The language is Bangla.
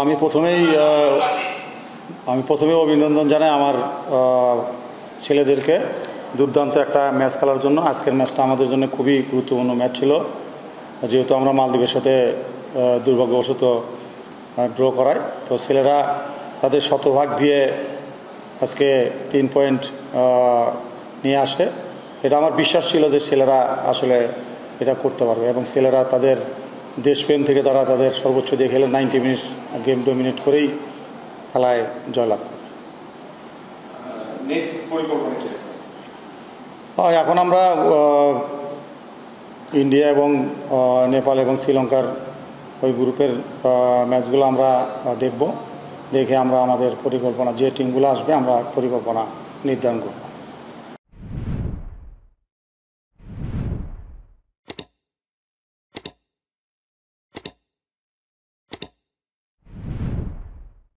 আমি প্রথমেই অভিনন্দন জানাই আমার ছেলেদেরকে দুর্দান্ত একটা ম্যাচ খেলার জন্য। আজকের ম্যাচটা আমাদের জন্য খুবই গুরুত্বপূর্ণ ম্যাচ ছিল, যেহেতু আমরা মালদ্বীপের সাথে দুর্ভাগ্যবশত ড্র করাই। তো ছেলেরা তাদের শতভাগ দিয়ে আজকে 3 পয়েন্ট নিয়ে আসে। এটা আমার বিশ্বাস ছিল যে ছেলেরা আসলে এটা করতে পারবে, এবং ছেলেরা তাদের দেশপ্রেম থেকে তারা তাদের সর্বোচ্চ দিয়ে খেলে 90 মিনিটস গেম ডমিনেট করেই খেলায় জয়লাভ করে। এখন আমরা ইন্ডিয়া এবং নেপাল এবং শ্রীলঙ্কার ওই গ্রুপের ম্যাচগুলো আমরা দেখে আমরা আমাদের পরিকল্পনা, যে টিমগুলো আসবে আমরা পরিকল্পনা নির্ধারণ করব।